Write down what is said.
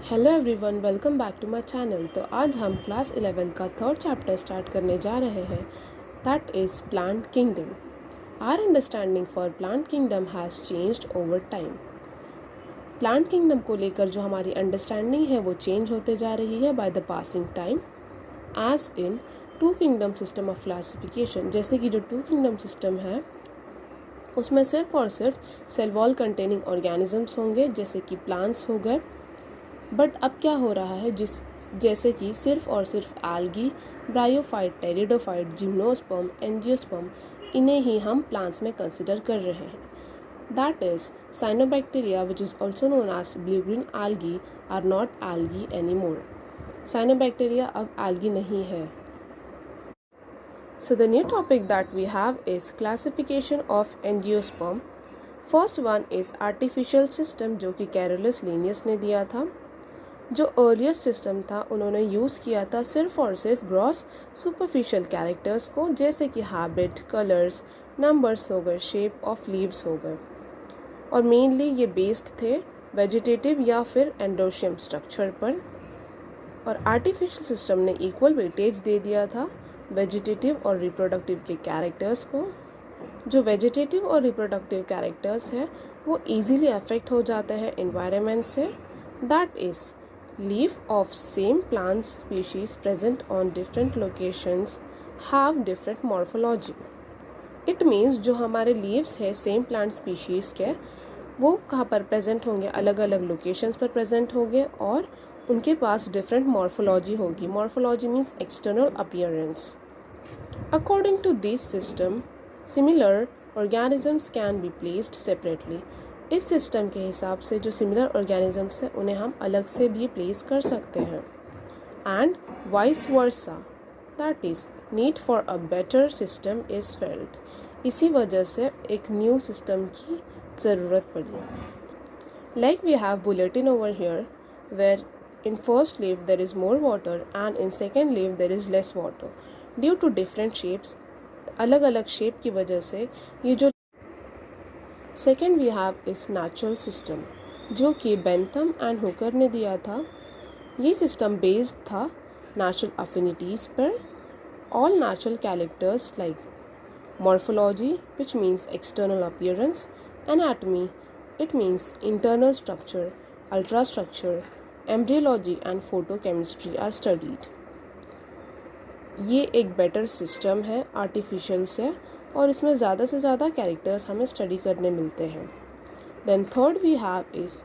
Hello everyone, welcome back to my channel. तो आज हम क्लास 11 का थर्ड चैप्टर स्टार्ट करने जा रहे हैं, that is plant kingdom. Our understanding for plant kingdom has changed over time. Plant kingdom को लेकर जो हमारी अंडरस्टैंडिंग है वो चेंज होते जा रही है by the passing time. As in two kingdom system of classification, जैसे कि जो टू किंगडम सिस्टम है उसमें सिर्फ और सिर्फ सेल वॉल कंटेनिंग ऑर्गेनिजम्स होंगे, जैसे कि प्लांट्स हो गए। बट अब क्या हो रहा है, जैसे कि सिर्फ और सिर्फ algae, bryophyte, pteridophyte, gymnosperm, angiosperm, इन्हें ही हम प्लांट्स में कंसिडर कर रहे हैं। That is cyanobacteria which is also known as blue green algae are not algae anymore. Cyanobacteria अब एल्गी नहीं है। So the new topic that we have is classification of angiosperm. First one is artificial system, जो कि Carolus Linnaeus ने दिया था। जो earlier system था उन्होंने यूज़ किया था सिर्फ और सिर्फ ग्रॉस सुपरफिशियल कैरेक्टर्स को, जैसे कि हैबिट, कलर्स, नंबर्स हो गए, शेप ऑफ लीव्स हो गए, और मेनली ये बेस्ड थे वेजिटेटिव या फिर एंडोशियम स्ट्रक्चर पर। और आर्टिफिशियल सिस्टम ने इक्वल वेटेज दे दिया था वेजिटेटिव और रिप्रोडक्टिव के कैरेक्टर्स को। जो वेजिटेटिव और रिप्रोडक्टिव कैरेक्टर्स हैं वो इजीली अफेक्ट हो जाते हैं एनवायरनमेंट से। That is leaf of same plant species present on different locations have different morphology. It means जो हमारे leaves है सेम प्लांट स्पीशीज़ के, वो कहाँ पर प्रेजेंट होंगे, अलग अलग लोकेशंस पर प्रेजेंट होंगे और उनके पास डिफरेंट मॉर्फोलॉजी होगी। Morphology means external appearance. According to this system, similar organisms can be placed separately. इस सिस्टम के हिसाब से जो सिमिलर ऑर्गेनिजम्स हैं उन्हें हम अलग से भी प्लेस कर सकते हैं। And vice versa, that is need for a better system is felt. इसी वजह से एक न्यू सिस्टम की ज़रूरत पड़ी। Like we have bulletin over here, where in first leave there is more water and in second leave there is less water due to different shapes. अलग अलग shape की वजह से ये जो second we have is natural system, जो कि Bentham and Hooker ने दिया था। ये सिस्टम बेस्ड था नेचुरल अफिनिटीज़ पर। All natural characters like morphology which means external appearance, anatomy it means internal structure, ultra structure, embryology and photochemistry are studied. ये एक बेटर सिस्टम है आर्टिफिशियल से, और इसमें ज़्यादा से ज़्यादा कैरेक्टर्स हमें स्टडी करने मिलते हैं। Then third we have is